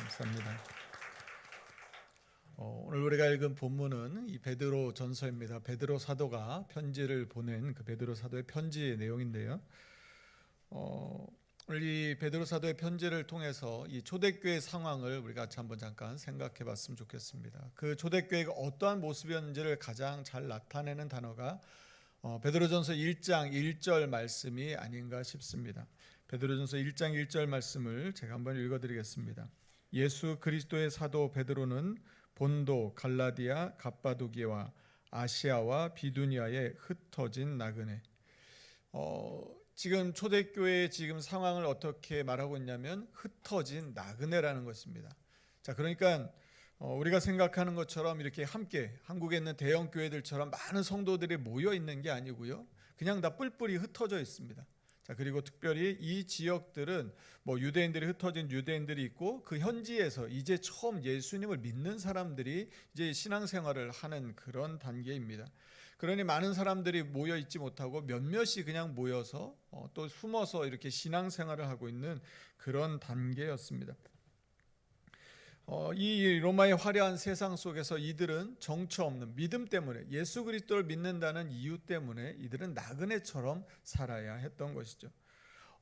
감사합니다. 오늘 우리가 읽은 본문은 이 베드로 전서입니다. 베드로 사도가 편지를 보낸 그 베드로 사도의 편지의 내용인데요. 오늘 이 베드로 사도의 편지를 통해서 이 초대교회 상황을 우리가 같이 한번 잠깐 생각해 봤으면 좋겠습니다. 그 초대교회가 어떠한 모습이었는지를 가장 잘 나타내는 단어가 베드로전서 1장 1절 말씀이 아닌가 싶습니다. 베드로전서 1장 1절 말씀을 제가 한번 읽어드리겠습니다. 예수 그리스도의 사도 베드로는 본도, 갈라디아, 갑바도기와 아시아와 비두니아에 흩어진 나그네. 지금 초대교회의 지금 상황을 어떻게 말하고 있냐면 흩어진 나그네라는 것입니다. 자, 그러니까 우리가 생각하는 것처럼 이렇게 함께 한국에 있는 대형 교회들처럼 많은 성도들이 모여 있는 게 아니고요. 그냥 다 뿔뿔이 흩어져 있습니다. 자, 그리고 특별히 이 지역들은 유대인들이 흩어진 유대인들이 있고 그 현지에서 이제 처음 예수님을 믿는 사람들이 이제 신앙생활을 하는 그런 단계입니다. 그러니 많은 사람들이 모여 있지 못하고 몇몇이 그냥 모여서 또 숨어서 이렇게 신앙생활을 하고 있는 그런 단계였습니다. 이 로마의 화려한 세상 속에서 이들은 정처 없는 믿음 때문에 예수 그리스도를 믿는다는 이유 때문에 이들은 나그네처럼 살아야 했던 것이죠.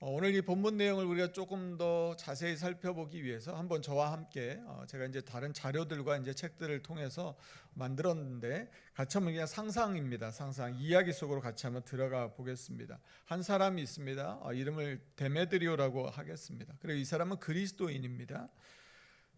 오늘 이 본문 내용을 우리가 조금 더 자세히 살펴보기 위해서 한번 저와 함께 제가 이제 다른 자료들과 이제 책들을 통해서 만들었는데 같이 한번 그냥 상상입니다. 상상 이야기 속으로 같이 한번 들어가 보겠습니다. 한 사람이 있습니다. 이름을 데메드리오라고 하겠습니다. 그리고 이 사람은 그리스도인입니다.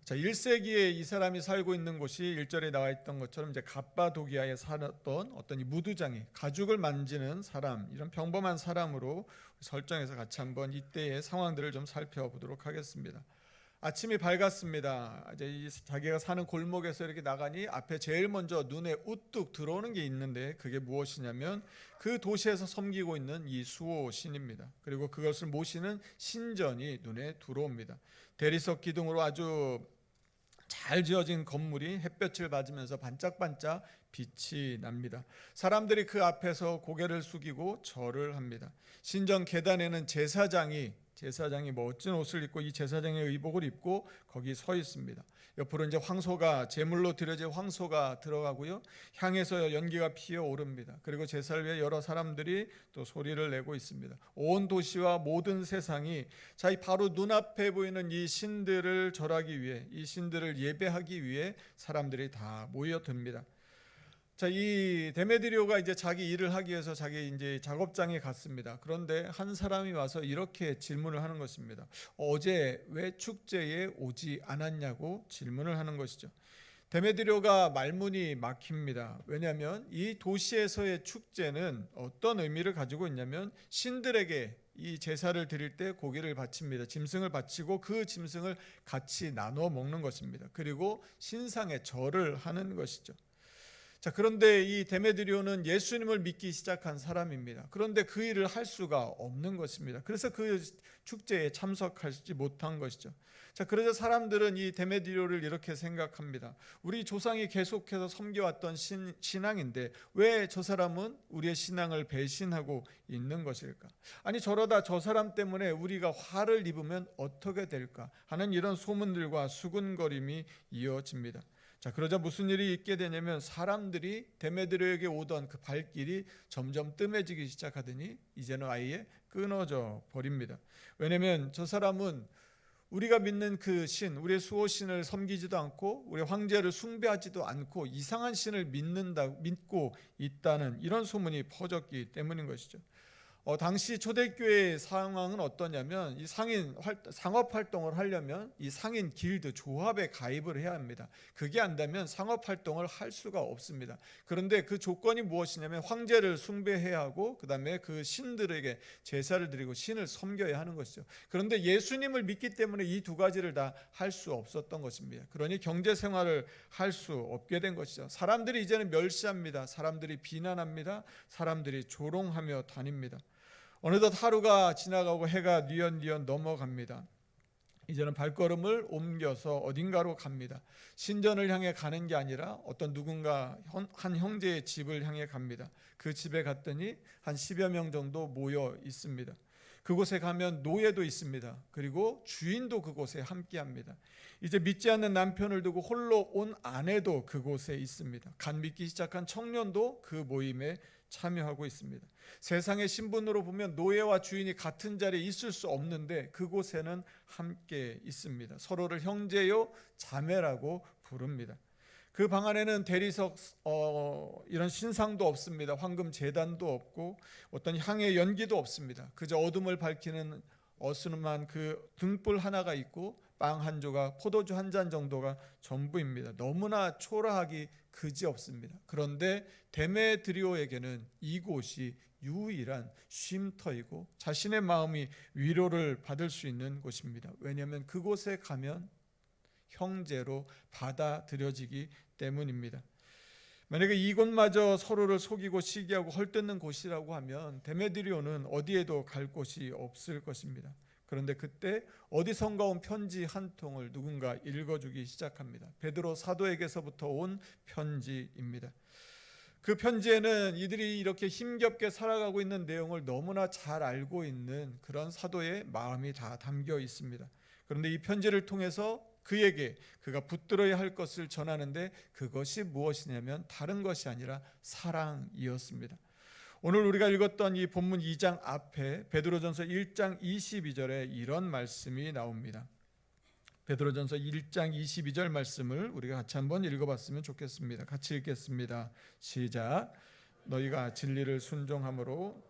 자, 1세기에 이 사람이 살고 있는 곳이 1절에 나와 있던 것처럼 이제 갑바도기아에 살았던 어떤 이 무두장이 가죽을 만지는 사람, 이런 평범한 사람으로 설정해서 같이 한번 이때의 상황들을 좀 살펴보도록 하겠습니다. 아침이 밝았습니다. 이제 자기가 사는 골목에서 이렇게 나가니 앞에 제일 먼저 눈에 우뚝 들어오는 게 있는데 그게 무엇이냐면 그 도시에서 섬기고 있는 이 수호 신입니다. 그리고 그것을 모시는 신전이 눈에 들어옵니다. 대리석 기둥으로 아주 잘 지어진 건물이 햇볕을 맞으면서 반짝반짝 빛이 납니다. 사람들이 그 앞에서 고개를 숙이고 절을 합니다. 신전 계단에는 제사장이 멋진 옷을 입고 이 제사장의 의복을 입고 거기 서 있습니다. 옆으로 이제 황소가 제물로 드려진 황소가 들어가고요. 향에서 연기가 피어오릅니다. 그리고 제사를 위해 여러 사람들이 또 소리를 내고 있습니다. 온 도시와 모든 세상이 자, 바로 눈앞에 보이는 이 신들을 절하기 위해 이 신들을 예배하기 위해 사람들이 다 모여듭니다. 자, 이 데메드리오가 이제 자기 일을 하기 위해서 자기 이제 작업장에 갔습니다. 그런데 한 사람이 와서 이렇게 질문을 하는 것입니다. 어제 왜 축제에 오지 않았냐고 질문을 하는 것이죠. 데메드리오가 말문이 막힙니다. 왜냐하면 이 도시에서의 축제는 어떤 의미를 가지고 있냐면 신들에게 이 제사를 드릴 때 고기를 바칩니다. 짐승을 바치고 그 짐승을 같이 나눠 먹는 것입니다. 그리고 신상에 절을 하는 것이죠. 자, 그런데 이 데메드리오는 예수님을 믿기 시작한 사람입니다. 그런데 그 일을 할 수가 없는 것입니다. 그래서 그 축제에 참석하지 못한 것이죠. 자, 그래서 사람들은 이 데메드리오를 이렇게 생각합니다. 우리 조상이 계속해서 섬겨왔던 신앙인데 왜 저 사람은 우리의 신앙을 배신하고 있는 것일까? 아니, 저러다 저 사람 때문에 우리가 화를 입으면 어떻게 될까 하는 이런 소문들과 수군거림이 이어집니다. 자, 그러자 무슨 일이 있게 되냐면 사람들이 데메드리오에게 오던 그 발길이 점점 뜸해지기 시작하더니 이제는 아예 끊어져 버립니다. 왜냐하면 저 사람은 우리가 믿는 그 신, 우리의 수호신을 섬기지도 않고 우리 황제를 숭배하지도 않고 이상한 신을 믿고 있다는 이런 소문이 퍼졌기 때문인 것이죠. 당시 초대교회의 상황은 어떠냐면 이 상업 활동을 하려면 이 상인 길드 조합에 가입을 해야 합니다. 그게 안 되면 상업 활동을 할 수가 없습니다. 그런데 그 조건이 무엇이냐면 황제를 숭배해야 하고 그다음에 그 신들에게 제사를 드리고 신을 섬겨야 하는 것이죠. 그런데 예수님을 믿기 때문에 이 두 가지를 다 할 수 없었던 것입니다. 그러니 경제 생활을 할 수 없게 된 것이죠. 사람들이 이제는 멸시합니다. 사람들이 비난합니다. 사람들이 조롱하며 다닙니다. 어느덧 하루가 지나가고 해가 뉘엿뉘엿 넘어갑니다. 이제는 발걸음을 옮겨서 어딘가로 갑니다. 신전을 향해 가는 게 아니라 어떤 누군가 한 형제의 집을 향해 갑니다. 그 집에 갔더니 한 10여 명 정도 모여 있습니다. 그곳에 가면 노예도 있습니다. 그리고 주인도 그곳에 함께합니다. 이제 믿지 않는 남편을 두고 홀로 온 아내도 그곳에 있습니다. 간 믿기 시작한 청년도 그 모임에 참여하고 있습니다. 세상의 신분으로 보면 노예와 주인이 같은 자리에 있을 수 없는데 그곳에는 함께 있습니다. 서로를 형제요 자매라고 부릅니다. 그 방 안에는 대리석 이런 신상도 없습니다. 황금 제단도 없고 어떤 향의 연기도 없습니다. 그저 어둠을 밝히는 어스름한 그 등불 하나가 있고 빵 한 조각, 포도주 한 잔 정도가 전부입니다. 너무나 초라하기 그지없습니다. 그런데 데메드리오에게는 이곳이 유일한 쉼터이고 자신의 마음이 위로를 받을 수 있는 곳입니다. 왜냐하면 그곳에 가면 형제로 받아들여지기 때문입니다. 만약에 이곳마저 서로를 속이고 시기하고 헐뜯는 곳이라고 하면 데메드리오는 어디에도 갈 곳이 없을 것입니다. 그런데 그때 어디선가 온 편지 한 통을 누군가 읽어주기 시작합니다. 베드로 사도에게서부터 온 편지입니다. 그 편지에는 이들이 이렇게 힘겹게 살아가고 있는 내용을 너무나 잘 알고 있는 그런 사도의 마음이 다 담겨 있습니다. 그런데 이 편지를 통해서 그에게 그가 붙들어야 할 것을 전하는데 그것이 무엇이냐면 다른 것이 아니라 사랑이었습니다. 오늘 우리가 읽었던 이 본문 2장 앞에 베드로전서 1장 22절에 이런 말씀이 나옵니다. 베드로전서 1장 22절 말씀을 우리가 같이 한번 읽어봤으면 좋겠습니다. 같이 읽겠습니다. 시작. 너희가 진리를 순종함으로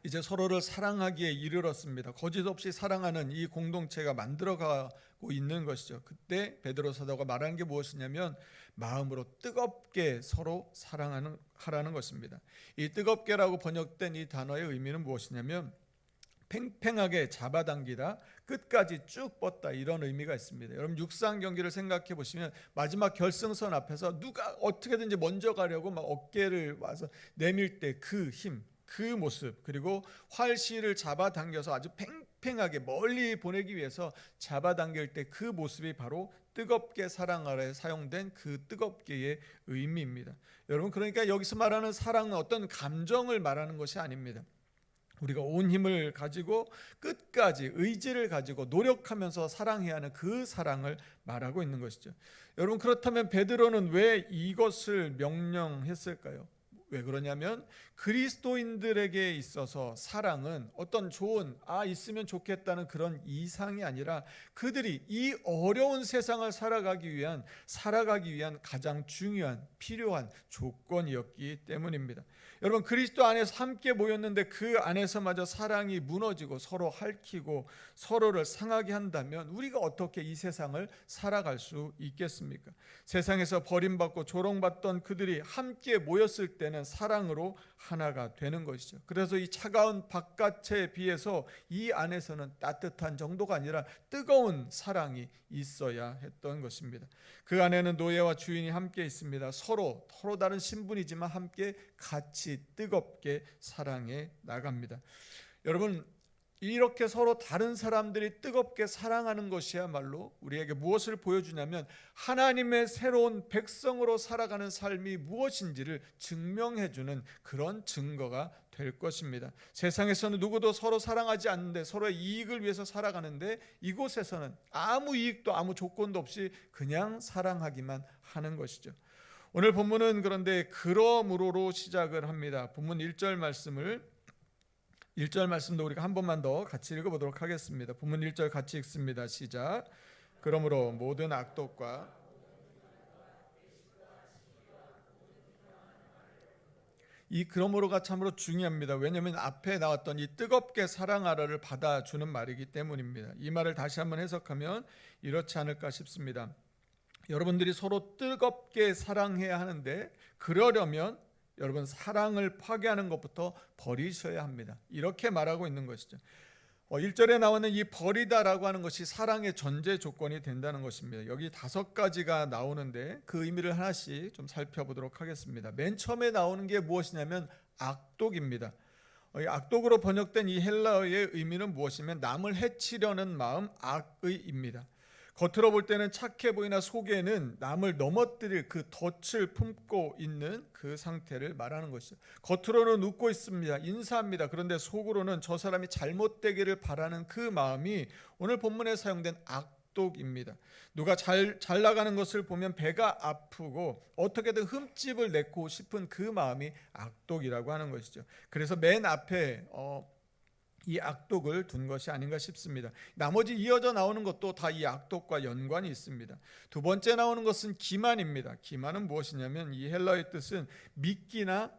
이제 서로를 사랑하기에 이르렀습니다. 거짓 없이 사랑하는 이 공동체가 만들어가고 있는 것이죠. 그때 베드로 사도가 말하는 게 무엇이냐면 마음으로 뜨겁게 서로 사랑하라는 것입니다. 이 뜨겁게라고 번역된 이 단어의 의미는 무엇이냐면 팽팽하게 잡아당기다, 끝까지 쭉 뻗다, 이런 의미가 있습니다. 여러분 육상 경기를 생각해 보시면 마지막 결승선 앞에서 누가 어떻게든지 먼저 가려고 막 어깨를 와서 내밀 때 그 힘, 그 모습, 그리고 활시를 잡아당겨서 아주 팽팽하게 멀리 보내기 위해서 잡아당길 때 그 모습이 바로 뜨겁게 사랑하라에 사용된 그 뜨겁게의 의미입니다. 여러분, 그러니까 여기서 말하는 사랑은 어떤 감정을 말하는 것이 아닙니다. 우리가 온 힘을 가지고 끝까지 의지를 가지고 노력하면서 사랑해야 하는 그 사랑을 말하고 있는 것이죠. 여러분, 그렇다면 베드로는 왜 이것을 명령했을까요? 왜 그러냐면 그리스도인들에게 있어서 사랑은 어떤 좋은 있으면 좋겠다는 그런 이상이 아니라 그들이 이 어려운 세상을 살아가기 위한 가장 중요한 필요한 조건이었기 때문입니다. 여러분, 그리스도 안에서 함께 모였는데 그 안에서마저 사랑이 무너지고 서로 핥히고 서로를 상하게 한다면 우리가 어떻게 이 세상을 살아갈 수 있겠습니까? 세상에서 버림받고 조롱받던 그들이 함께 모였을 때는 사랑으로 하나가 되는 것이죠. 그래서 이 차가운 바깥에 비해서 이 안에서는 따뜻한 정도가 아니라 뜨거운 사랑이 있어야 했던 것입니다. 그 안에는 노예와 주인이 함께 있습니다. 서로 다른 신분이지만 함께 같이 뜨겁게 사랑해 나갑니다. 여러분, 이렇게 서로 다른 사람들이 뜨겁게 사랑하는 것이야말로 우리에게 무엇을 보여주냐면 하나님의 새로운 백성으로 살아가는 삶이 무엇인지를 증명해주는 그런 증거가 될 것입니다. 세상에서는 누구도 서로 사랑하지 않는데 서로의 이익을 위해서 살아가는데 이곳에서는 아무 이익도 아무 조건도 없이 그냥 사랑하기만 하는 것이죠. 오늘 본문은 그런데 그러므로로 시작을 합니다. 본문 1절 말씀도 우리가 한 번만 더 같이 읽어보도록 하겠습니다. 본문 1절 같이 읽습니다. 시작. 그러므로 모든 악독과 이 그러므로가 참으로 중요합니다. 왜냐하면 앞에 나왔던 이 뜨겁게 사랑하라를 받아주는 말이기 때문입니다. 이 말을 다시 한번 해석하면 이렇지 않을까 싶습니다. 여러분들이 서로 뜨겁게 사랑해야 하는데 그러려면 여러분 사랑을 파괴하는 것부터 버리셔야 합니다. 이렇게 말하고 있는 것이죠. 1절에 나오는 이 버리다라고 하는 것이 사랑의 전제 조건이 된다는 것입니다. 여기 5가지가 나오는데 그 의미를 하나씩 좀 살펴보도록 하겠습니다. 맨 처음에 나오는 게 무엇이냐면 악독입니다. 악독으로 번역된 이 헬라어의 의미는 무엇이냐면 남을 해치려는 마음, 악의입니다. 겉으로 볼 때는 착해 보이나 속에는 남을 넘어뜨릴 그 덫을 품고 있는 그 상태를 말하는 것이죠. 겉으로는 웃고 있습니다. 인사합니다. 그런데 속으로는 저 사람이 잘못되기를 바라는 그 마음이 오늘 본문에 사용된 악독입니다. 누가 잘 나가는 것을 보면 배가 아프고 어떻게든 흠집을 내고 싶은 그 마음이 악독이라고 하는 것이죠. 그래서 맨 앞에 이 악독을 둔 것이 아닌가 싶습니다. 나머지 이어져 나오는 것도 다 이 악독과 연관이 있습니다. 두 번째 나오는 것은 기만입니다. 기만은 무엇이냐면 이 헬라어의 뜻은 미끼나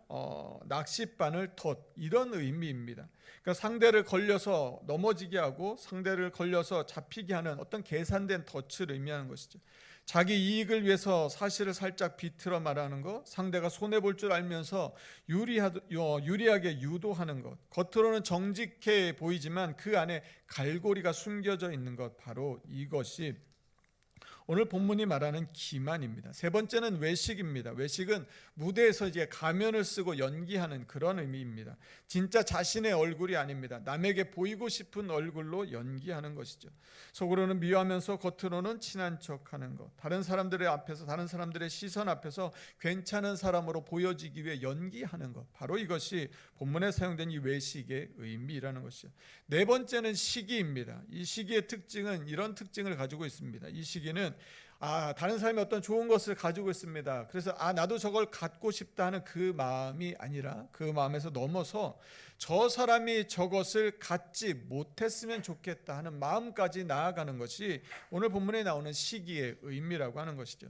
낚싯바늘 덫 이런 의미입니다. 그러니까 상대를 걸려서 넘어지게 하고 상대를 걸려서 잡히게 하는 어떤 계산된 덫을 의미하는 것이죠. 자기 이익을 위해서 사실을 살짝 비틀어 말하는 것, 상대가 손해볼 줄 알면서 유리하게 유도하는 것, 겉으로는 정직해 보이지만 그 안에 갈고리가 숨겨져 있는 것, 바로 이것이 오늘 본문이 말하는 기만입니다. 세 번째는 외식입니다. 외식은 무대에서 이제 가면을 쓰고 연기하는 그런 의미입니다. 진짜 자신의 얼굴이 아닙니다. 남에게 보이고 싶은 얼굴로 연기하는 것이죠. 속으로는 미워하면서 겉으로는 친한 척하는 것. 다른 사람들의 앞에서, 다른 사람들의 시선 앞에서 괜찮은 사람으로 보여지기 위해 연기하는 것. 바로 이것이 본문에 사용된 이 외식의 의미라는 것이죠. 네 번째는 시기입니다. 이 시기의 특징은 이런 특징을 가지고 있습니다. 이 시기는 다른 사람이 어떤 좋은 것을 가지고 있습니다. 그래서 나도 저걸 갖고 싶다 하는 그 마음이 아니라 그 마음에서 넘어서 저 사람이 저것을 갖지 못했으면 좋겠다 하는 마음까지 나아가는 것이 오늘 본문에 나오는 시기의 의미라고 하는 것이죠.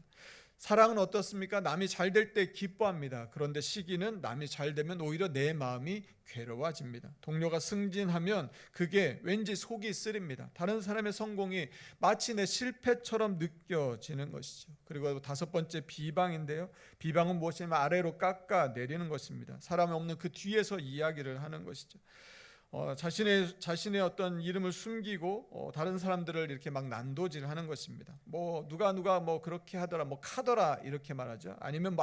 사랑은 어떻습니까? 남이 잘 될 때 기뻐합니다. 그런데 시기는 남이 잘 되면 오히려 내 마음이 괴로워집니다. 동료가 승진하면 그게 왠지 속이 쓰립니다. 다른 사람의 성공이 마치 내 실패처럼 느껴지는 것이죠. 그리고 다섯 번째 비방인데요. 비방은 무엇이냐면 아래로 깎아내리는 것입니다. 사람이 없는 그 뒤에서 이야기를 하는 것이죠. 자신의 어떤 이름을 숨기고 다른 사람들을 이렇게 막 난도질하는 것입니다. 누가 그렇게 하더라, 카더라 이렇게 말하죠. 아니면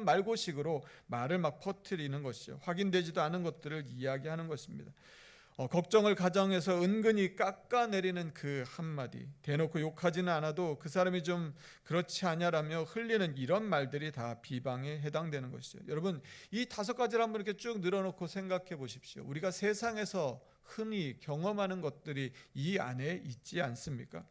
말고식으로 말을 막 퍼뜨리는 것이죠. 확인되지도 않은 것들을 이야기하는 것입니다. 걱정을 가정해서 은근히 깎아내리는 그 한마디, 대놓고 욕하지는 않아도 그 사람이 좀 그렇지 않냐라며 흘리는 이런 말들이 다 비방에 해당되는 것이죠. 여러분, 이 다섯 가지를 한번 이렇게 쭉 늘어놓고 생각해 보십시오. 우리가 세상에서 흔히 경험하는 것들이 이 안에 있지 않습니까?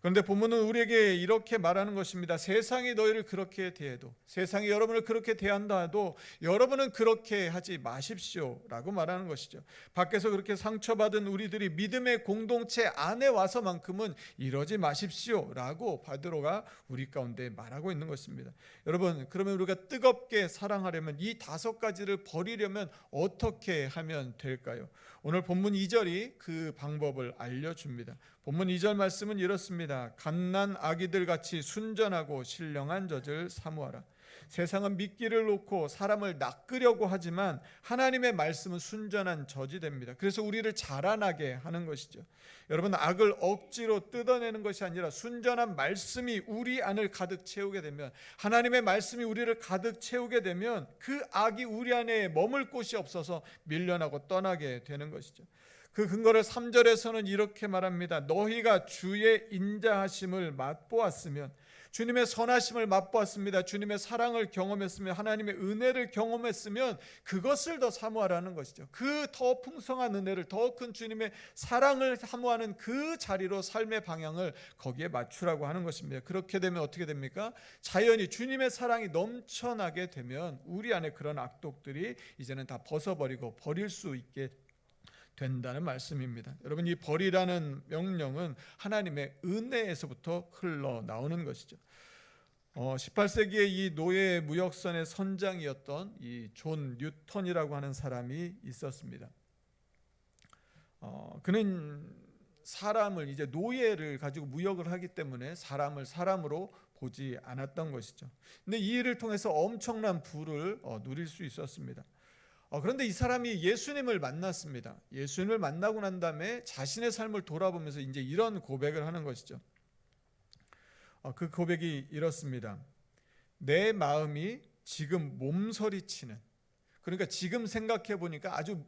그런데 본문은 우리에게 이렇게 말하는 것입니다. 세상이 너희를 그렇게 대해도, 세상이 여러분을 그렇게 대한다 해도 여러분은 그렇게 하지 마십시오 라고 말하는 것이죠. 밖에서 그렇게 상처받은 우리들이 믿음의 공동체 안에 와서만큼은 이러지 마십시오 라고 베드로가 우리 가운데 말하고 있는 것입니다. 여러분, 그러면 우리가 뜨겁게 사랑하려면 이 다섯 가지를 버리려면 어떻게 하면 될까요? 오늘 본문 2절이 그 방법을 알려줍니다. 본문 2절 말씀은 이렇습니다. 갓난 아기들 같이 순전하고 신령한 젖을 사모하라. 세상은 미끼를 놓고 사람을 낚으려고 하지만 하나님의 말씀은 순전한 젖이 됩니다. 그래서 우리를 자라나게 하는 것이죠. 여러분, 악을 억지로 뜯어내는 것이 아니라 순전한 말씀이 우리 안을 가득 채우게 되면, 하나님의 말씀이 우리를 가득 채우게 되면 그 악이 우리 안에 머물 곳이 없어서 밀려나고 떠나게 되는 것이죠. 그 근거를 3절에서는 이렇게 말합니다. 너희가 주의 인자하심을 맛보았으면, 주님의 선하심을 맛보았습니다. 주님의 사랑을 경험했으면, 하나님의 은혜를 경험했으면 그것을 더 사모하라는 것이죠. 그 더 풍성한 은혜를, 더 큰 주님의 사랑을 사모하는 그 자리로 삶의 방향을 거기에 맞추라고 하는 것입니다. 그렇게 되면 어떻게 됩니까? 자연히 주님의 사랑이 넘쳐나게 되면 우리 안에 그런 악독들이 이제는 다 벗어버리고 버릴 수 있게 된다는 말씀입니다. 여러분, 이 버리라는 명령은 하나님의 은혜에서부터 흘러나오는 것이죠. 18세기에 이 노예 무역선의 선장이었던 이 존 뉴턴이라고 하는 사람이 있었습니다. 그는 사람을, 이제 노예를 가지고 무역을 하기 때문에 사람을 사람으로 보지 않았던 것이죠. 근데 이 일을 통해서 엄청난 부를 누릴 수 있었습니다. 그런데 이 사람이 예수님을 만났습니다. 예수님을 만나고 난 다음에 자신의 삶을 돌아보면서 이제 이런 고백을 하는 것이죠. 그 고백이 이렇습니다. 내 마음이 지금 몸서리치는, 그러니까 지금 생각해 보니까 아주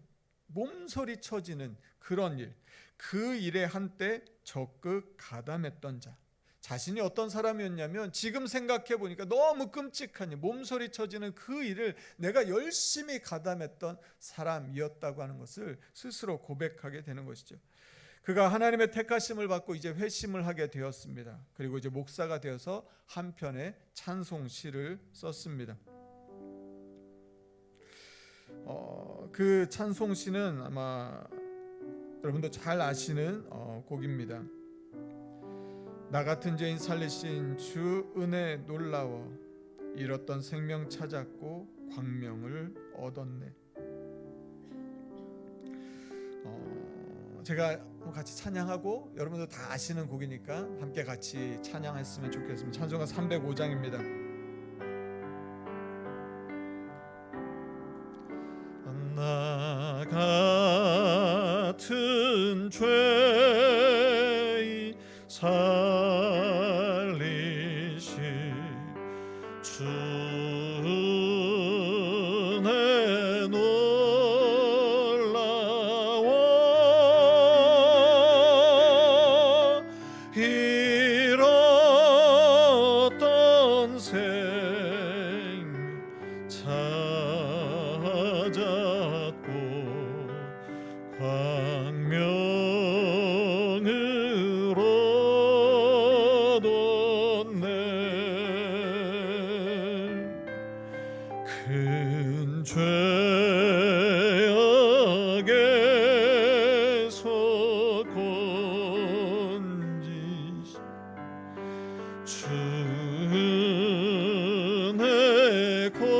몸서리쳐지는 그런 일, 그 일에 한때 적극 가담했던 자, 자신이 어떤 사람이었냐면 지금 생각해 보니까 너무 끔찍하니 몸소리 쳐지는 그 일을 내가 열심히 가담했던 사람이었다고 하는 것을 스스로 고백하게 되는 것이죠. 그가 하나님의 택하심을 받고 이제 회심을 하게 되었습니다. 그리고 이제 목사가 되어서 한 편의 찬송시를 썼습니다. 그 찬송시는 아마 여러분도 잘 아시는 곡입니다. 나 같은 죄인 살리신 주 은혜 놀라워 잃었던 생명 찾았고 광명을 얻었네. 제가 같이 찬양하고 여러분도 다 아시는 곡이니까 함께 같이 찬양했으면 좋겠습니다. 찬송가 305장입니다. 나 같은 죄인 살리신 주 은혜 놀라워 잃었던 생명 찾았고 광명을 얻었네. 큰 죄악에서 건지신 주 은혜 고마워.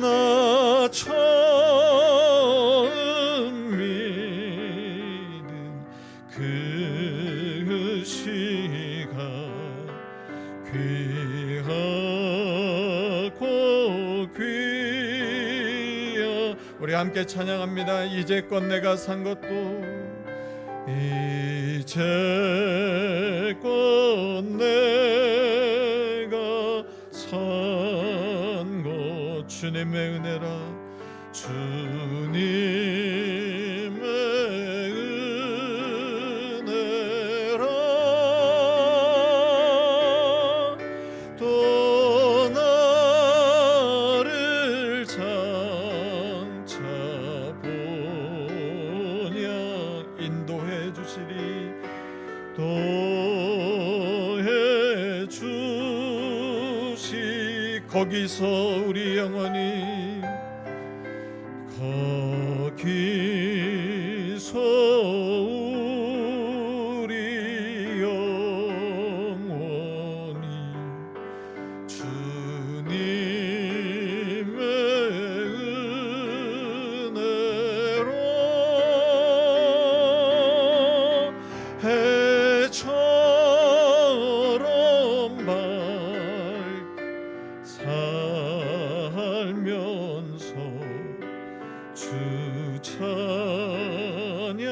나 처음 믿은 그 시간 귀하고 귀하. 우리 함께 찬양합니다. 이제껏 내가 산 것도 이제껏 내가 산 것 주님의 은혜라. 주님의 은혜라. 또 나를 장차 본향 인도해 주시리. 도해 주시. 거기서 우리 영원히 거기서 우리 영원히 주님의 은혜로 해처럼 밝 살면서 주 찬양하리라.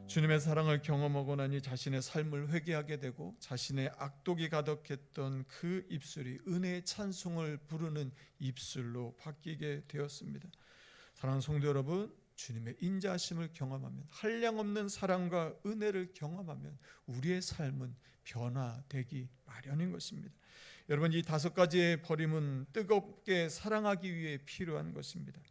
주님의 사랑을 경험하고 나니 자신의 삶을 회개하게 되고 자신의 악독이 가득했던 그 입술이 은혜의 찬송을 부르는 입술로 바뀌게 되었습니다. 사랑하는 성도 여러분, 주님의 인자하심을 경험하면, 한량없는 사랑과 은혜를 경험하면 우리의 삶은 변화되기 마련인 것입니다. 여러분, 이 5가지의 버림은 뜨겁게 사랑하기 위해 필요한 것입니다.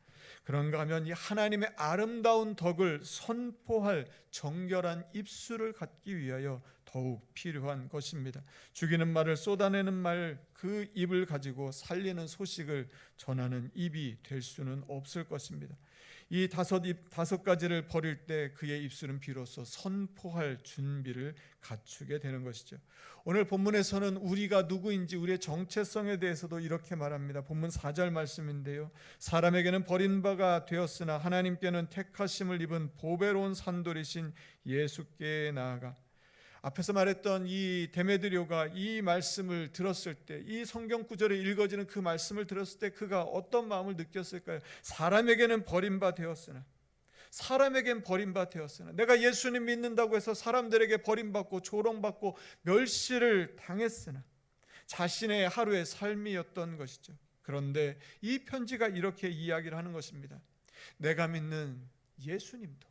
그런가 하면 이 하나님의 아름다운 덕을 선포할 정결한 입술을 갖기 위하여 더욱 필요한 것입니다. 죽이는 말을 쏟아내는 말, 그 입을 가지고 살리는 소식을 전하는 입이 될 수는 없을 것입니다. 이 5가지를 버릴 때 그의 입술은 비로소 선포할 준비를 갖추게 되는 것이죠. 오늘 본문에서는 우리가 누구인지, 우리의 정체성에 대해서도 이렇게 말합니다. 본문 4절 말씀인데요, 사람에게는 버림바가 되었으나 하나님께는 택하심을 입은 보배로운 산돌이신 예수께 나아가. 앞에서 말했던 이 데메드리오가 이 말씀을 들었을 때, 이 성경 구절에 읽어지는 그 말씀을 들었을 때 그가 어떤 마음을 느꼈을까요? 사람에게는 버림바 되었으나, 사람에겐 버림바 되었으나, 내가 예수님 믿는다고 해서 사람들에게 버림받고 조롱받고 멸시를 당했으나, 자신의 하루의 삶이었던 것이죠. 그런데 이 편지가 이렇게 이야기를 하는 것입니다. 내가 믿는 예수님도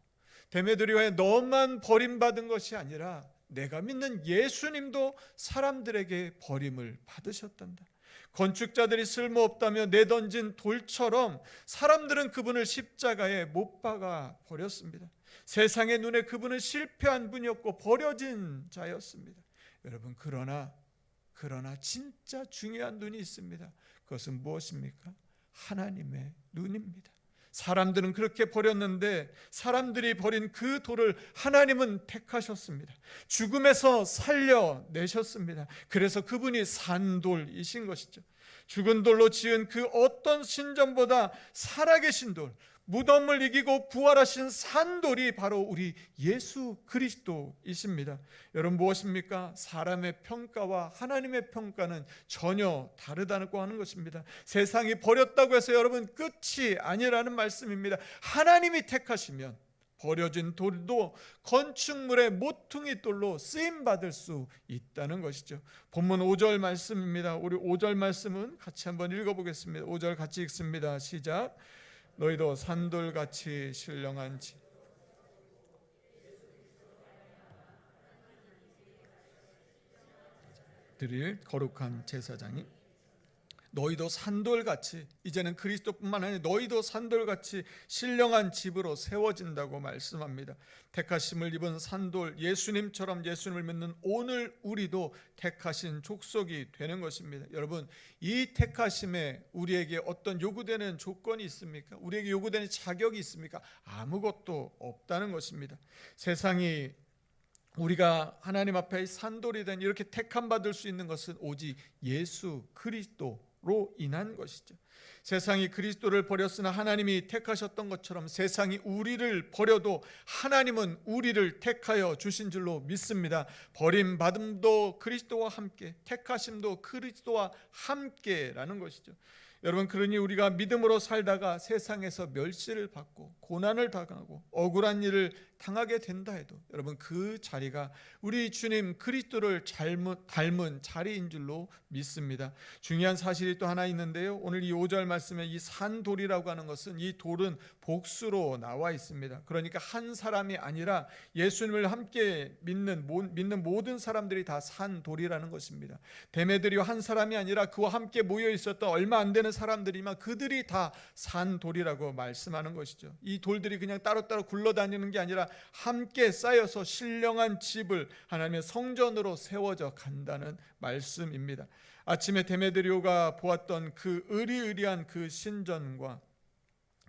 데메드리오의 너만 버림받은 것이 아니라 내가 믿는 예수님도 사람들에게 버림을 받으셨단다. 건축자들이 쓸모없다며 내던진 돌처럼 사람들은 그분을 십자가에 못 박아 버렸습니다. 세상의 눈에 그분은 실패한 분이었고 버려진 자였습니다. 여러분, 그러나 진짜 중요한 눈이 있습니다. 그것은 무엇입니까? 하나님의 눈입니다. 사람들은 그렇게 버렸는데 사람들이 버린 그 돌을 하나님은 택하셨습니다. 죽음에서 살려내셨습니다. 그래서 그분이 산돌이신 것이죠. 죽은 돌로 지은 그 어떤 신전보다 살아계신 돌, 무덤을 이기고 부활하신 산돌이 바로 우리 예수 그리스도이십니다. 여러분, 무엇입니까? 사람의 평가와 하나님의 평가는 전혀 다르다고 하는 것입니다. 세상이 버렸다고 해서 여러분 끝이 아니라는 말씀입니다. 하나님이 택하시면 버려진 돌도 건축물의 모퉁이 돌로 쓰임받을 수 있다는 것이죠. 본문 5절 말씀입니다. 우리 5절 말씀은 같이 한번 읽어보겠습니다. 5절 같이 읽습니다. 시작. 너희도 산돌같이 신령한 드릴 거룩한 제사장이 너희도 산돌같이, 이제는 그리스도뿐만 아니라 너희도 산돌같이 신령한 집으로 세워진다고 말씀합니다. 택하심을 입은 산돌, 예수님처럼 예수님을 믿는 오늘 우리도 택하신 족속이 되는 것입니다. 여러분, 이 택하심에 우리에게 어떤 요구되는 조건이 있습니까? 우리에게 요구되는 자격이 있습니까? 아무것도 없다는 것입니다. 세상이 우리가 하나님 앞에 산돌이 된 이렇게 택함 받을 수 있는 것은 오직 예수 그리스도로 인한 것이죠. 세상이 그리스도를 버렸으나 하나님이 택하셨던 것처럼 세상이 우리를 버려도 하나님은 우리를 택하여 주신 줄로 믿습니다. 버림받음도 그리스도와 함께, 택하심도 그리스도와 함께라는 것이죠. 여러분, 그러니 우리가 믿음으로 살다가 세상에서 멸시를 받고 고난을 당하고 억울한 일을 당하게 된다 해도 여러분, 그 자리가 우리 주님 그리스도를 닮은 자리인 줄로 믿습니다. 중요한 사실이 또 하나 있는데요, 오늘 이 5절 말씀에 이 산돌이라고 하는 것은, 이 돌은 복수로 나와 있습니다. 그러니까 한 사람이 아니라 예수님을 함께 믿는 모든 사람들이 다 산돌이라는 것입니다. 데메드리오 한 사람이 아니라 그와 함께 모여 있었던 얼마 안 되는 사람들이면 그들이 다 산돌이라고 말씀하는 것이죠. 이 돌들이 그냥 따로따로 굴러다니는 게 아니라 함께 쌓여서 신령한 집을 하나님의 성전으로 세워져 간다는 말씀입니다. 아침에 데메드리오가 보았던 그 의리의리한 그 신전과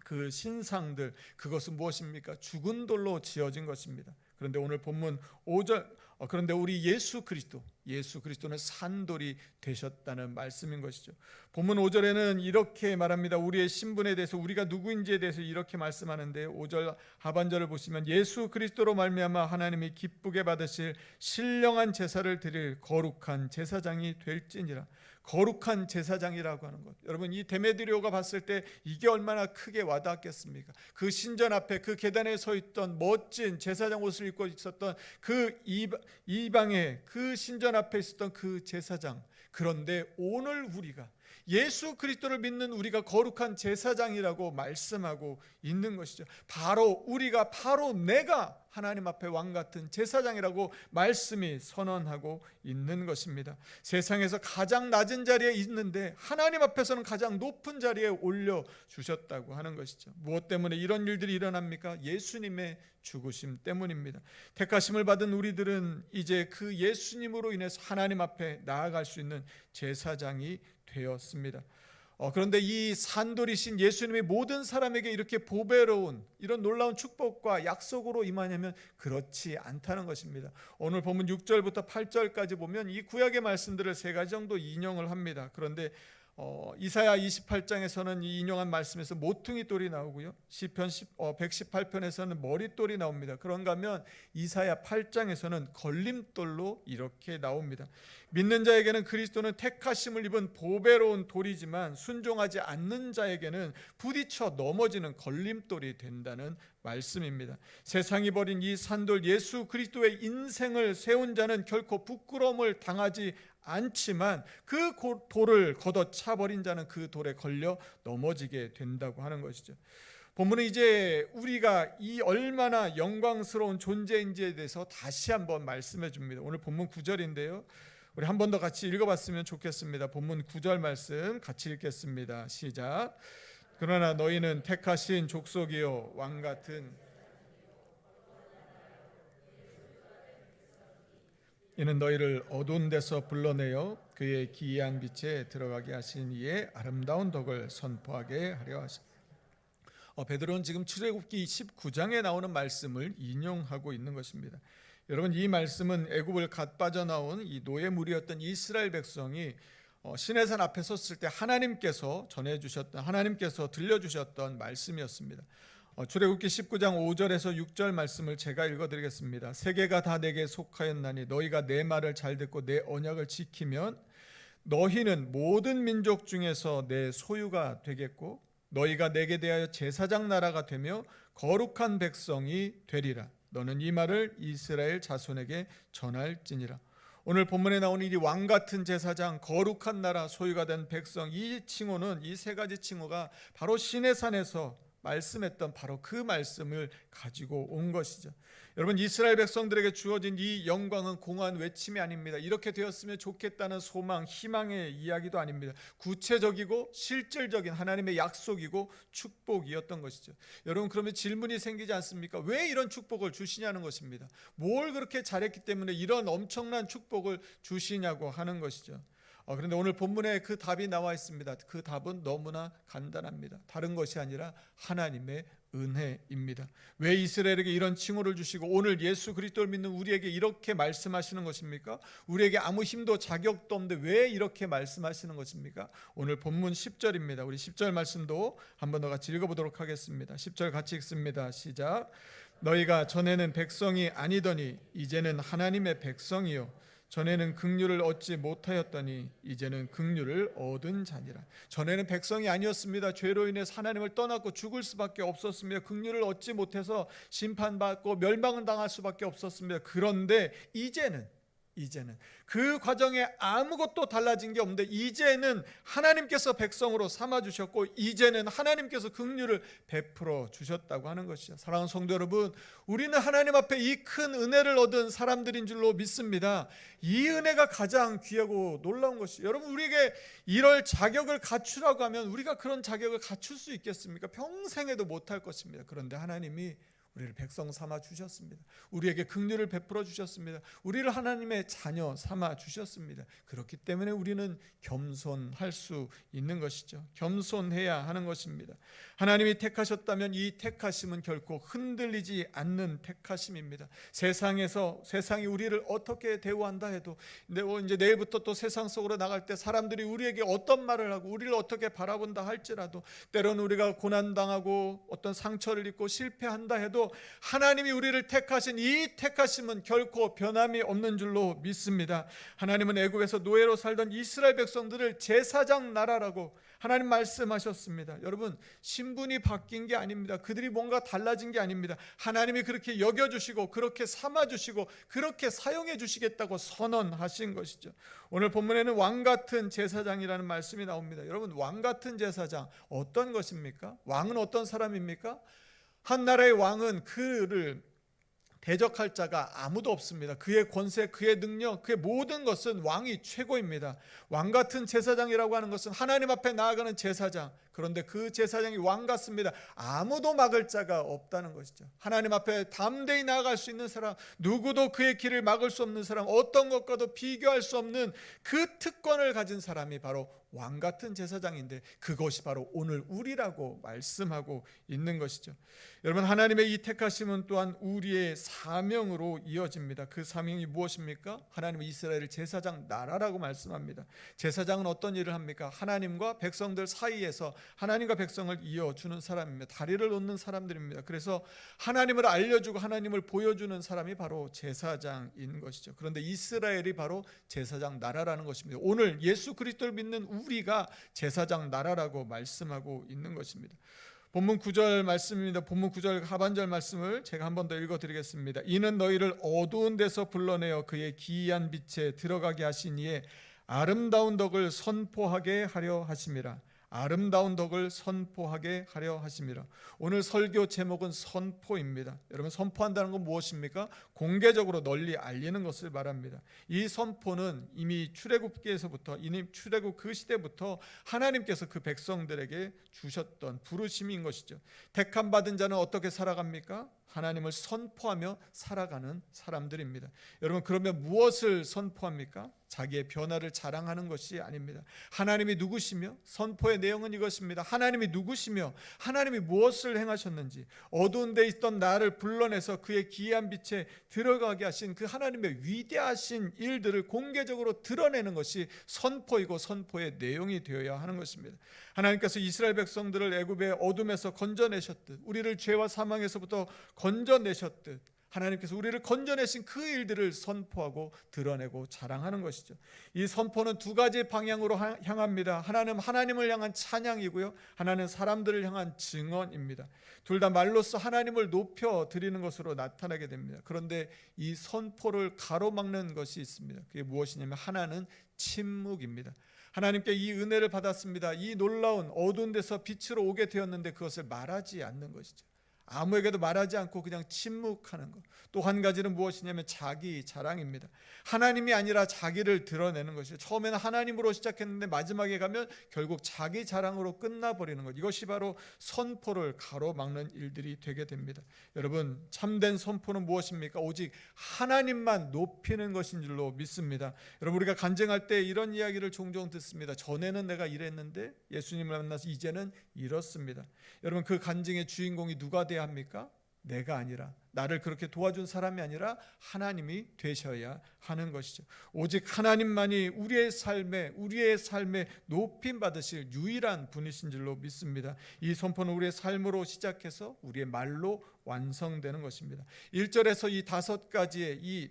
그 신상들, 그것은 무엇입니까? 죽은 돌로 지어진 것입니다. 그런데 오늘 본문 5절, 그런데 우리 예수 그리스도는 산돌이 되셨다는 말씀인 것이죠. 본문 5절에는 이렇게 말합니다. 우리의 신분에 대해서, 우리가 누구인지에 대해서 이렇게 말씀하는데, 5절 하반절을 보시면 예수 그리스도로 말미암아 하나님이 기쁘게 받으실 신령한 제사를 드릴 거룩한 제사장이 될지니라. 거룩한 제사장이라고 하는 것, 여러분, 이 데메드리오가 봤을 때 이게 얼마나 크게 와닿았겠습니까? 그 신전 앞에 그 계단에 서 있던 멋진 제사장 옷을 입고 있었던 그 이방의 그 신전 앞에 있었던 그 제사장. 그런데 오늘 우리가 예수 그리스도를 믿는 우리가 거룩한 제사장이라고 말씀하고 있는 것이죠. 바로 우리가, 바로 내가 하나님 앞에 왕 같은 제사장이라고 말씀이 선언하고 있는 것입니다. 세상에서 가장 낮은 자리에 있는데 하나님 앞에서는 가장 높은 자리에 올려주셨다고 하는 것이죠. 무엇 때문에 이런 일들이 일어납니까? 예수님의 죽으심 때문입니다. 택하심을 받은 우리들은 이제 그 예수님으로 인해서 하나님 앞에 나아갈 수 있는 제사장이 되었습니다. 그런데 이 산돌이신 예수님이 모든 사람에게 이렇게 보배로운 이런 놀라운 축복과 약속으로 임하냐면 그렇지 않다는 것입니다. 오늘 본문 6절부터 8절까지 보면 이 구약의 말씀들을 세 가지 정도 인용을 합니다. 그런데 이사야 28장에서는 이 인용한 말씀에서 모퉁이 돌이 나오고요, 시편 118편에서는 머릿돌이 나옵니다. 그런가 하면 이사야 8장에서는 걸림돌로 이렇게 나옵니다. 믿는 자에게는 그리스도는 택하심을 입은 보배로운 돌이지만 순종하지 않는 자에게는 부딪혀 넘어지는 걸림돌이 된다는 말씀입니다. 세상이 버린 이 산돌 예수 그리스도의 인생을 세운 자는 결코 부끄러움을 당하지 않지만 그 돌을 걷어차 버린 자는 그 돌에 걸려 넘어지게 된다고 하는 것이죠. 본문은 이제 우리가 이 얼마나 영광스러운 존재인지에 대해서 다시 한번 말씀해 줍니다. 오늘 본문 9절인데요. 우리 한 번 더 같이 읽어봤으면 좋겠습니다. 본문 9절 말씀 같이 읽겠습니다. 시작. 그러나 너희는 택하신 족속이요 왕같은 이는 너희를 어두운 데서 불러내어 그의 기이한 빛에 들어가게 하신 이의 아름다운 덕을 선포하게 하려 하십니다. 베드로는 지금 출애굽기 19장에 나오는 말씀을 인용하고 있는 것입니다. 여러분, 이 말씀은 애굽을 갓 빠져나온 이 노예물이었던 이스라엘 백성이 시내산 앞에 섰을 때 하나님께서 전해주셨던, 하나님께서 들려주셨던 말씀이었습니다. 출애굽기 19장 5절에서 6절 말씀을 제가 읽어드리겠습니다. 세계가 다 내게 속하였나니 너희가 내 말을 잘 듣고 내 언약을 지키면 너희는 모든 민족 중에서 내 소유가 되겠고 너희가 내게 대하여 제사장 나라가 되며 거룩한 백성이 되리라. 너는 이 말을 이스라엘 자손에게 전할지니라. 오늘 본문에 나오는 이 왕같은 제사장, 거룩한 나라, 소유가 된 백성, 이 칭호는, 이 세 가지 칭호가 바로 시내산에서 말씀했던 바로 그 말씀을 가지고 온 것이죠. 여러분, 이스라엘 백성들에게 주어진 이 영광은 공허한 외침이 아닙니다. 이렇게 되었으면 좋겠다는 소망, 희망의 이야기도 아닙니다. 구체적이고 실질적인 하나님의 약속이고 축복이었던 것이죠. 여러분, 그러면 질문이 생기지 않습니까? 왜 이런 축복을 주시냐는 것입니다. 뭘 그렇게 잘했기 때문에 이런 엄청난 축복을 주시냐고 하는 것이죠. 그런데 오늘 본문에 그 답이 나와 있습니다. 그 답은 너무나 간단합니다. 다른 것이 아니라 하나님의 은혜입니다. 왜 이스라엘에게 이런 칭호를 주시고 오늘 예수 그리스도를 믿는 우리에게 이렇게 말씀하시는 것입니까? 우리에게 아무 힘도 자격도 없는데 왜 이렇게 말씀하시는 것입니까? 오늘 본문 10절입니다. 우리 10절 말씀도 한 번 더 같이 읽어보도록 하겠습니다. 10절 같이 읽습니다. 시작. 너희가 전에는 백성이 아니더니 이제는 하나님의 백성이요 전에는 긍휼을 얻지 못하였더니 이제는 긍휼을 얻은 자니라. 전에는 백성이 아니었습니다. 죄로 인해 하나님을 떠났고 죽을 수밖에 없었습니다. 긍휼을 얻지 못해서 심판받고 멸망을 당할 수밖에 없었습니다. 그런데 이제는 그 과정에 아무것도 달라진 게 없는데 이제는 하나님께서 백성으로 삼아주셨고 이제는 하나님께서 긍휼을 베풀어 주셨다고 하는 것이죠. 사랑하는 성도 여러분, 우리는 하나님 앞에 이 큰 은혜를 얻은 사람들인 줄로 믿습니다. 이 은혜가 가장 귀하고 놀라운 것이죠. 여러분, 우리에게 이럴 자격을 갖추라고 하면 우리가 그런 자격을 갖출 수 있겠습니까? 평생에도 못할 것입니다. 그런데 하나님이 우리를 백성 삼아 주셨습니다. 우리에게 긍휼을 베풀어 주셨습니다. 우리를 하나님의 자녀 삼아 주셨습니다. 그렇기 때문에 우리는 겸손할 수 있는 것이죠. 겸손해야 하는 것입니다. 하나님이 택하셨다면 이 택하심은 결코 흔들리지 않는 택하심입니다. 세상이 우리를 어떻게 대우한다 해도 이제 내일부터 또 세상 속으로 나갈 때 사람들이 우리에게 어떤 말을 하고 우리를 어떻게 바라본다 할지라도 때로는 우리가 고난당하고 어떤 상처를 입고 실패한다 해도 하나님이 우리를 택하신 이 택하심은 결코 변함이 없는 줄로 믿습니다. 하나님은 애굽에서 노예로 살던 이스라엘 백성들을 제사장 나라라고 하나님 말씀하셨습니다. 여러분, 신분이 바뀐 게 아닙니다. 그들이 뭔가 달라진 게 아닙니다. 하나님이 그렇게 여겨주시고 그렇게 삼아주시고 그렇게 사용해 주시겠다고 선언하신 것이죠. 오늘 본문에는 왕같은 제사장이라는 말씀이 나옵니다. 여러분, 왕같은 제사장 어떤 것입니까? 왕은 어떤 사람입니까? 한 나라의 왕은 그를 대적할 자가 아무도 없습니다. 그의 권세, 그의 능력, 그의 모든 것은 왕이 최고입니다. 왕 같은 제사장이라고 하는 것은 하나님 앞에 나아가는 제사장. 그런데 그 제사장이 왕 같습니다. 아무도 막을 자가 없다는 것이죠. 하나님 앞에 담대히 나아갈 수 있는 사람, 누구도 그의 길을 막을 수 없는 사람, 어떤 것과도 비교할 수 없는 그 특권을 가진 사람이 바로 왕 같은 제사장인데 그것이 바로 오늘 우리라고 말씀하고 있는 것이죠. 여러분, 하나님의 이 택하심은 또한 우리의 사명으로 이어집니다. 그 사명이 무엇입니까? 하나님은 이스라엘을 제사장 나라라고 말씀합니다. 제사장은 어떤 일을 합니까? 하나님과 백성들 사이에서 하나님과 백성을 이어주는 사람입니다. 다리를 놓는 사람들입니다. 그래서 하나님을 알려주고 하나님을 보여주는 사람이 바로 제사장인 것이죠. 그런데 이스라엘이 바로 제사장 나라라는 것입니다. 오늘 예수 그리스도를 믿는 우리가 제사장 나라라고 말씀하고 있는 것입니다. 본문 9절 말씀입니다. 본문 9절 하반절 말씀을 제가 한 번 더 읽어드리겠습니다. 이는 너희를 어두운 데서 불러내어 그의 기이한 빛에 들어가게 하신 이에 아름다운 덕을 선포하게 하려 하심이라. 아름다운 덕을 선포하게 하려 하심이라. 오늘 설교 제목은 선포입니다. 여러분, 선포한다는 건 무엇입니까? 공개적으로 널리 알리는 것을 말합니다. 이 선포는 이미 출애굽기에서부터, 이미 출애굽 그 시대부터 하나님께서 그 백성들에게 주셨던 부르심인 것이죠. 택함 받은 자는 어떻게 살아갑니까? 하나님을 선포하며 살아가는 사람들입니다. 여러분, 그러면 무엇을 선포합니까? 자기의 변화를 자랑하는 것이 아닙니다. 하나님이 누구시며, 선포의 내용은 이것입니다. 하나님이 누구시며 하나님이 무엇을 행하셨는지, 어두운 데 있던 나를 불러내서 그의 기이한 빛에 들어가게 하신 그 하나님의 위대하신 일들을 공개적으로 드러내는 것이 선포이고 선포의 내용이 되어야 하는 것입니다. 하나님께서 이스라엘 백성들을 애굽의 어둠에서 건져내셨듯, 우리를 죄와 사망에서부터 건져내셨듯, 하나님께서 우리를 건져내신 그 일들을 선포하고 드러내고 자랑하는 것이죠. 이 선포는 두 가지 방향으로 향합니다. 하나는 하나님을 향한 찬양이고요, 하나는 사람들을 향한 증언입니다. 둘 다 말로써 하나님을 높여 드리는 것으로 나타나게 됩니다. 그런데 이 선포를 가로막는 것이 있습니다. 그게 무엇이냐면 하나는 침묵입니다. 하나님께 이 은혜를 받았습니다. 이 놀라운 어두운 데서 빛으로 오게 되었는데 그것을 말하지 않는 것이죠. 아무에게도 말하지 않고 그냥 침묵하는 것. 또 한 가지는 무엇이냐면 자기 자랑입니다. 하나님이 아니라 자기를 드러내는 것이죠. 처음에는 하나님으로 시작했는데 마지막에 가면 결국 자기 자랑으로 끝나버리는 것. 이것이 바로 선포를 가로막는 일들이 되게 됩니다. 여러분, 참된 선포는 무엇입니까? 오직 하나님만 높이는 것인 줄로 믿습니다. 여러분, 우리가 간증할 때 이런 이야기를 종종 듣습니다. 전에는 내가 이랬는데 예수님을 만나서 이제는 이렇습니다. 여러분, 그 간증의 주인공이 누가 돼야 합니까? 내가 아니라, 나를 그렇게 도와준 사람이 아니라 하나님이 되셔야 하는 것이죠. 오직 하나님만이 우리의 삶에 높임 받으실 유일한 분이신 줄로 믿습니다. 이 선포는 우리의 삶으로 시작해서 우리의 말로 완성되는 것입니다. 1절에서 이 5가지의 이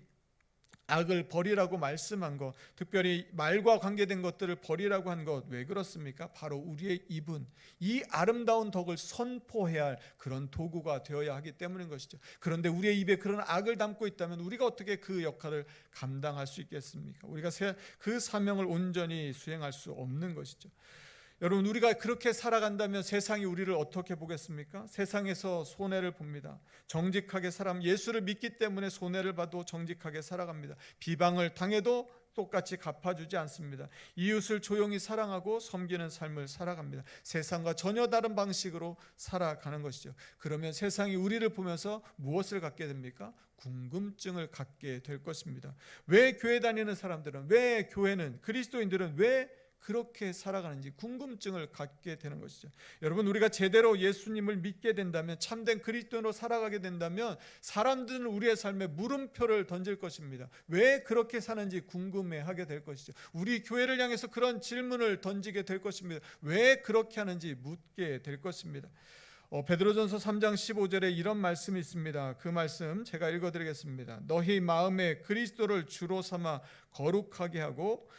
악을 버리라고 말씀한 것, 특별히 말과 관계된 것들을 버리라고 한 것, 왜 그렇습니까? 바로 우리의 입은 이 아름다운 덕을 선포해야 할 그런 도구가 되어야 하기 때문인 것이죠. 그런데 우리의 입에 그런 악을 담고 있다면 우리가 어떻게 그 역할을 감당할 수 있겠습니까? 우리가 그 사명을 온전히 수행할 수 없는 것이죠. 여러분, 우리가 그렇게 살아간다면 세상이 우리를 어떻게 보겠습니까? 세상에서 손해를 봅니다. 정직하게 예수를 믿기 때문에 손해를 봐도 정직하게 살아갑니다. 비방을 당해도 똑같이 갚아주지 않습니다. 이웃을 조용히 사랑하고 섬기는 삶을 살아갑니다. 세상과 전혀 다른 방식으로 살아가는 것이죠. 그러면 세상이 우리를 보면서 무엇을 갖게 됩니까? 궁금증을 갖게 될 것입니다. 왜 교회 다니는 사람들은, 왜 교회는, 그리스도인들은 왜 그렇게 살아가는지 궁금증을 갖게 되는 것이죠. 여러분, 우리가 제대로 예수님을 믿게 된다면, 참된 그리스도인으로 살아가게 된다면 사람들은 우리의 삶에 물음표를 던질 것입니다. 왜 그렇게 사는지 궁금해하게 될 것이죠. 우리 교회를 향해서 그런 질문을 던지게 될 것입니다. 왜 그렇게 하는지 묻게 될 것입니다. 베드로전서 3장 15절에 이런 말씀이 있습니다. 그 말씀 제가 읽어드리겠습니다. 너희 마음에 그리스도를 주로 삼아 거룩하게 하고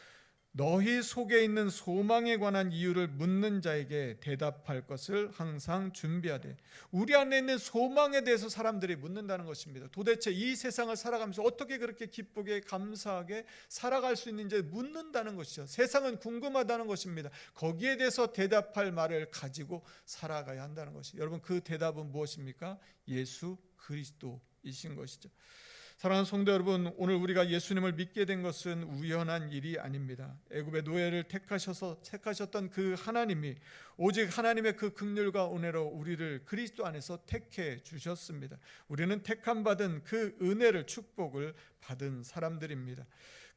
너희 속에 있는 소망에 관한 이유를 묻는 자에게 대답할 것을 항상 준비하되. 우리 안에 있는 소망에 대해서 사람들이 묻는다는 것입니다. 도대체 이 세상을 살아가면서 어떻게 그렇게 기쁘게 감사하게 살아갈 수 있는지 묻는다는 것이죠. 세상은 궁금하다는 것입니다. 거기에 대해서 대답할 말을 가지고 살아가야 한다는 것이죠. 여러분, 그 대답은 무엇입니까? 예수 그리스도이신 것이죠. 사랑하는 성도 여러분, 오늘 우리가 예수님을 믿게 된 것은 우연한 일이 아닙니다. 애굽의 노예를 택하셨던 그 하나님이 오직 하나님의 그 긍휼과 은혜로 우리를 그리스도 안에서 택해 주셨습니다. 우리는 택함 받은 그 은혜를, 축복을 받은 사람들입니다.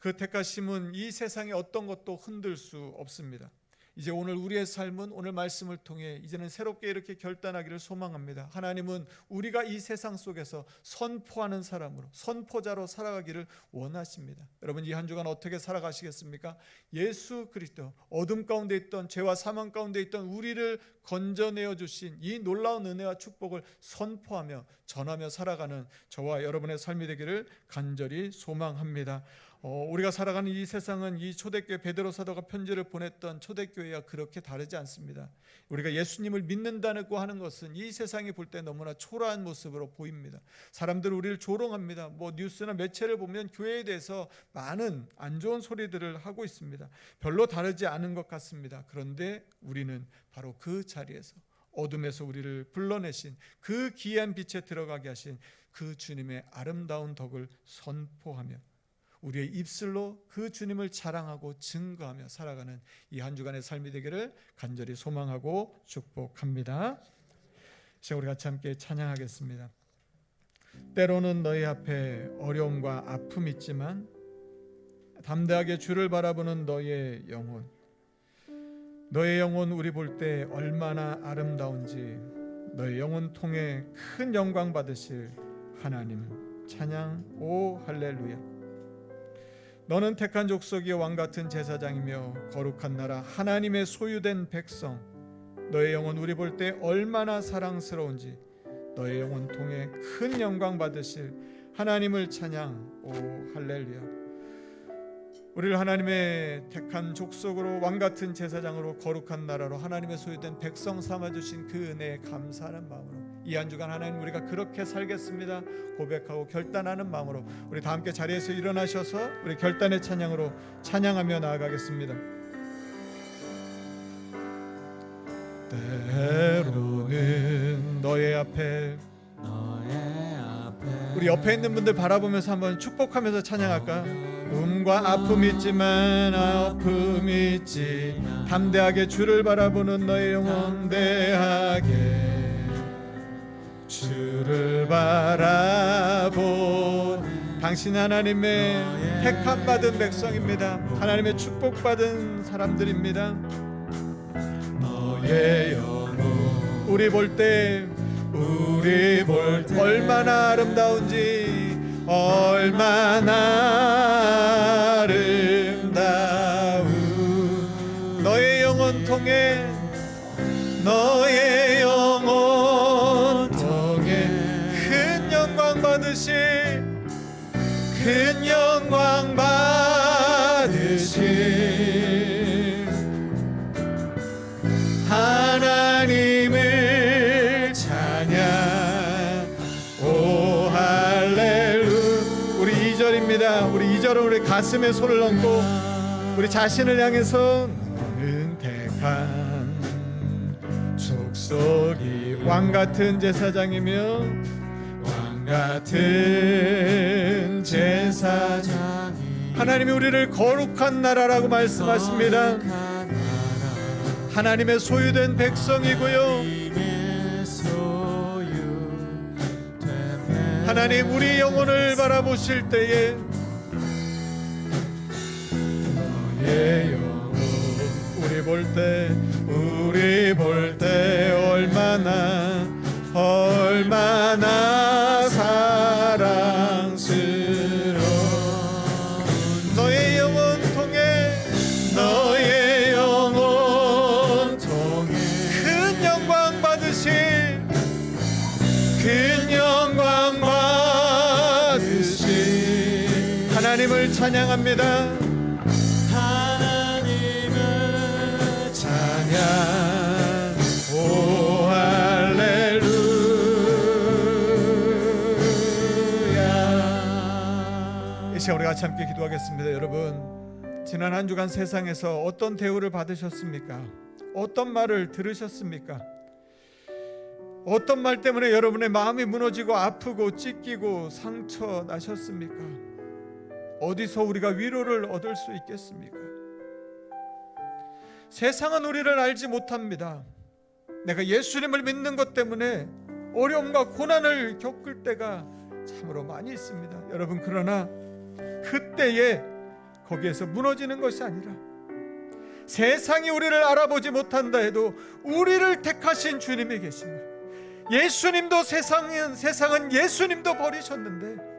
그 택하심은 이 세상의 어떤 것도 흔들 수 없습니다. 이제 오늘 우리의 삶은 오늘 말씀을 통해 이제는 새롭게 이렇게 결단하기를 소망합니다. 하나님은 우리가 이 세상 속에서 선포하는 사람으로, 선포자로 살아가기를 원하십니다. 여러분, 이 한 주간 어떻게 살아가시겠습니까? 예수 그리스도, 어둠 가운데 있던, 죄와 사망 가운데 있던 우리를 건져내어 주신 이 놀라운 은혜와 축복을 선포하며 전하며 살아가는 저와 여러분의 삶이 되기를 간절히 소망합니다. 우리가 살아가는 이 세상은 이 초대교회 베드로 사도가 편지를 보냈던 초대교회와 그렇게 다르지 않습니다. 우리가 예수님을 믿는다고 하는 것은 이 세상이 볼 때 너무나 초라한 모습으로 보입니다. 사람들은 우리를 조롱합니다. 뉴스나 매체를 보면 교회에 대해서 많은 안 좋은 소리들을 하고 있습니다. 별로 다르지 않은 것 같습니다. 그런데 우리는 바로 그 자리에서 어둠에서 우리를 불러내신 그 귀한 빛에 들어가게 하신 그 주님의 아름다운 덕을 선포하며 우리의 입술로 그 주님을 자랑하고 증거하며 살아가는 이 한 주간의 삶이 되기를 간절히 소망하고 축복합니다. 시간 우리 같이 함께 찬양하겠습니다. 때로는 너희 앞에 어려움과 아픔이 있지만 담대하게 주를 바라보는 너의 영혼, 너의 영혼 우리 볼 때 얼마나 아름다운지 너의 영혼 통해 큰 영광 받으실 하나님 찬양. 오 할렐루야. 너는 택한 족속의 왕같은 제사장이며 거룩한 나라 하나님의 소유된 백성, 너의 영혼 우리 볼 때 얼마나 사랑스러운지 너의 영혼 통해 큰 영광 받으실 하나님을 찬양. 오 할렐루야. 우리를 하나님의 택한 족속으로 왕같은 제사장으로 거룩한 나라로 하나님의 소유된 백성 삼아주신 그 은혜에 감사하는 마음으로 이 한 주간 하나님 우리가 그렇게 살겠습니다 고백하고 결단하는 마음으로 우리 다 함께 자리에서 일어나셔서 우리 결단의 찬양으로 찬양하며 나아가겠습니다. 때로는 너의 앞에 우리 옆에 있는 분들 바라보면서 한번 축복하면서 찬양할까? 음과 아픔이 있지만 아픔이 있지 담대하게 주를 바라보는 너의 영혼 대하게 주를 바라보 당신 하나님의 택함 받은 백성입니다. 하나님의 축복받은 사람들입니다. 너의 영혼 우리 볼 때 얼마나 아름다운지 얼마나 아름다운 너의 영혼 통해 큰 영광 받으실 하나님을 찬양. 오 할렐루야. 우리 2절입니다. 우리 2절은 우리 가슴에 손을 얹고 우리 자신을 향해서 너는 택한 족속이 왕같은 제사장이며 왕같은 제사장이 하나님이 우리를 거룩한 나라라고 말씀하십니다. 하나님의 소유된 백성이고요. 하나님 우리 영혼을 바라보실 때에 너의 영혼 우리 볼 때 얼마나 사랑스러운 너의 영혼 통해 큰 영광 받으신 하나님을 찬양합니다. 하나님을 찬양. 오 할렐루야. 이 시간 우리 같이 함께 기도하겠습니다. 여러분 지난 한 주간 세상에서 어떤 대우를 받으셨습니까? 어떤 말을 들으셨습니까? 어떤 말 때문에 여러분의 마음이 무너지고 아프고 찢기고 상처 나셨습니까? 어디서 우리가 위로를 얻을 수 있겠습니까? 세상은 우리를 알지 못합니다. 내가 예수님을 믿는 것 때문에 어려움과 고난을 겪을 때가 참으로 많이 있습니다. 여러분 그러나 그때에 거기에서 무너지는 것이 아니라 세상이 우리를 알아보지 못한다 해도 우리를 택하신 주님이 계십니다. 예수님도 세상은 예수님도 버리셨는데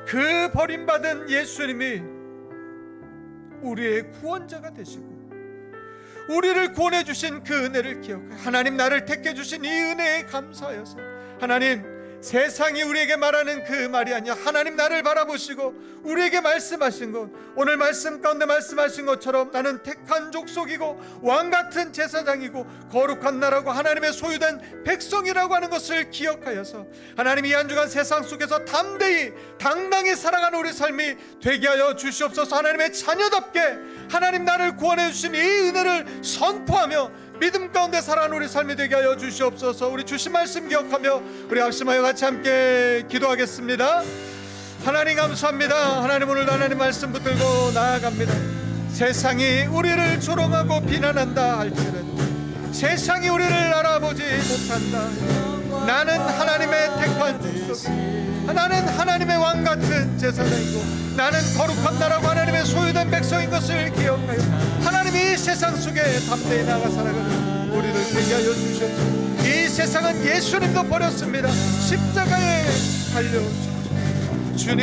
그 버림받은 예수님이 우리의 구원자가 되시고 우리를 구원해 주신 그 은혜를 기억하여 하나님 나를 택해 주신 이 은혜에 감사하여서 하나님 세상이 우리에게 말하는 그 말이 아니야 하나님 나를 바라보시고 우리에게 말씀하신 것 오늘 말씀 가운데 말씀하신 것처럼 나는 택한 족속이고 왕같은 제사장이고 거룩한 나라고 하나님의 소유된 백성이라고 하는 것을 기억하여서 하나님 이 한 주간 세상 속에서 담대히 당당히 살아가는 우리 삶이 되게 하여 주시옵소서. 하나님의 자녀답게 하나님 나를 구원해 주신 이 은혜를 선포하며 믿음 가운데 살아가는 우리 삶이 되게 하여 주시옵소서. 우리 주신 말씀 기억하며 우리 합심하여 같이 함께 기도하겠습니다. 하나님 감사합니다. 하나님 오늘도 하나님 말씀 붙들고 나아갑니다. 세상이 우리를 조롱하고 비난한다 할지라도 세상이 우리를 알아보지 못한다. 나는 하나님의 택한 족속, 나는 하나님의 왕같은 제사장이고 나는 거룩한 나라고 하나님의 소유된 백성인 것을 기억하여 하나님이 이 세상 속에 담대히 나아가 살아가는 우리를 되게 하여 주시옵소서. 이 세상은 예수님도 버렸습니다. 십자가에 달려 주님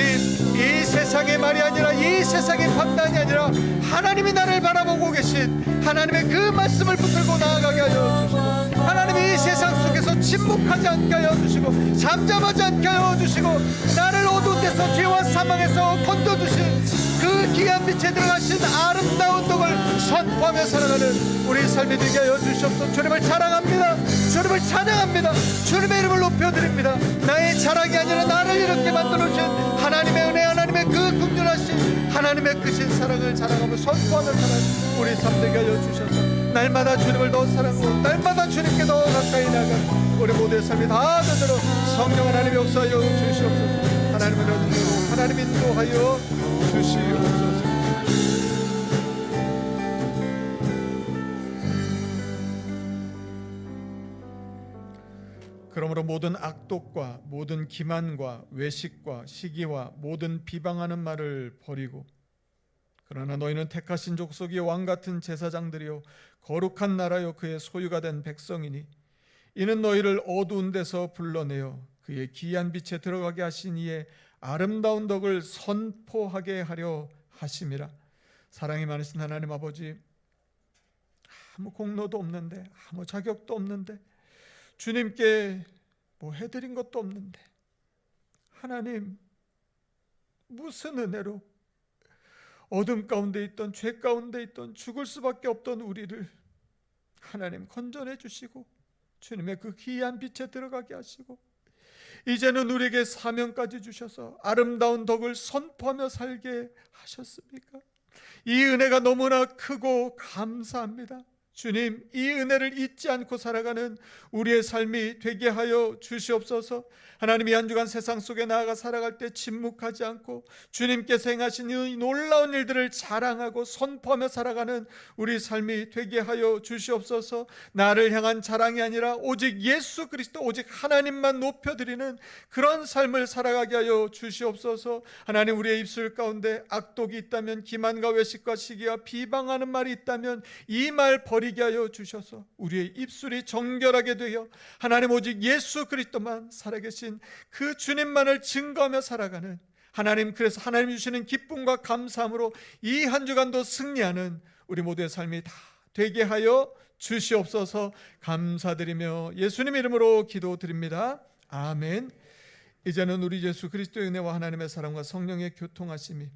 이 세상의 말이 아니라 이 세상의 판단이 아니라 하나님이 나를 바라보고 계신 하나님의 그 말씀을 붙들고 나아가게 하여 주시고 하나님이 이 세상 속에서 침묵하지 않게 하여 주시고 잠잠하지 않게 하여 주시고 나를 어두운 데서 죄와 사망에서 건져주신 그 귀한 빛에 들어가신 아름다운 덕을 선포하며 살아가는 우리 삶이 되게 하여 주시옵소서. 주님을 자랑합니다. 주님을 찬양합니다. 주님의 이름을 높여드립니다. 나의 자랑이 아니라 나를 이렇게 만들어주신 하나님의 은혜 하나님의 그 긍휼하신 하나님의 크신 사랑을 자랑하며 선포하며 살아가는 우리 삶 되게 하여 주셔서 날마다 주님을 더 사랑하고 날마다 주님께 더 가까이 나가는 우리 모두의 삶이 다 되도록 성령 하나님의 역사하여 주시옵소서. 하나님의 은혜로 하나님 인도하여 주시옵소서. 그러므로 모든 악독과 모든 기만과 외식과 시기와 모든 비방하는 말을 버리고 그러나 너희는 택하신 족속이 왕같은 제사장들이요 거룩한 나라요 그의 소유가 된 백성이니 이는 너희를 어두운 데서 불러내어 그의 귀한 빛에 들어가게 하신 이의 아름다운 덕을 선포하게 하려 하심이라. 사랑이 많으신 하나님 아버지, 아무 공로도 없는데 아무 자격도 없는데 주님께 뭐 해드린 것도 없는데 하나님 무슨 은혜로 어둠 가운데 있던 죄 가운데 있던 죽을 수밖에 없던 우리를 하나님 건져내 주시고 주님의 그 귀한 빛에 들어가게 하시고 이제는 우리에게 사명까지 주셔서 아름다운 덕을 선포하며 살게 하셨습니까? 이 은혜가 너무나 크고 감사합니다. 주님, 이 은혜를 잊지 않고 살아가는 우리의 삶이 되게 하여 주시옵소서. 하나님이 한 주간 세상 속에 나아가 살아갈 때 침묵하지 않고 주님께서 행하신 이 놀라운 일들을 자랑하고 선포하며 살아가는 우리 삶이 되게 하여 주시옵소서. 나를 향한 자랑이 아니라 오직 예수 그리스도 오직 하나님만 높여드리는 그런 삶을 살아가게 하여 주시옵소서. 하나님, 우리의 입술 가운데 악독이 있다면 기만과 외식과 시기와 비방하는 말이 있다면 이 말 버리게 하여 주셔서 우리의 입술이 정결하게 되어 하나님 오직 예수 그리스도만 살아계신 그 주님만을 증거하며 살아가는 하나님, 그래서 하나님 주시는 기쁨과 감사함으로 이 한 주간도 승리하는 우리 모두의 삶이 다 되게 하여 주시옵소서. 감사드리며 예수님 이름으로 기도드립니다. 아멘. 이제는 우리 예수 그리스도의 은혜와 하나님의 사랑과 성령의 교통하심이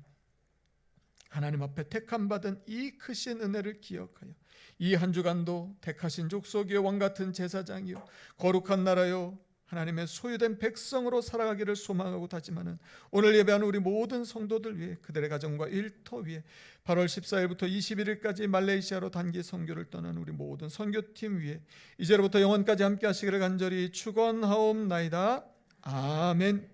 하나님 앞에 택함 받은 이 크신 은혜를 기억하여 이 한 주간도 택하신 족속이요 왕같은 제사장이요 거룩한 나라요 하나님의 소유된 백성으로 살아가기를 소망하고 다짐하는 오늘 예배하는 우리 모든 성도들 위해 그들의 가정과 일터 위에 8월 14일부터 21일까지 말레이시아로 단기 선교를 떠난 우리 모든 선교팀 위에 이제로부터 영원까지 함께 하시기를 간절히 축원하옵나이다. 아멘.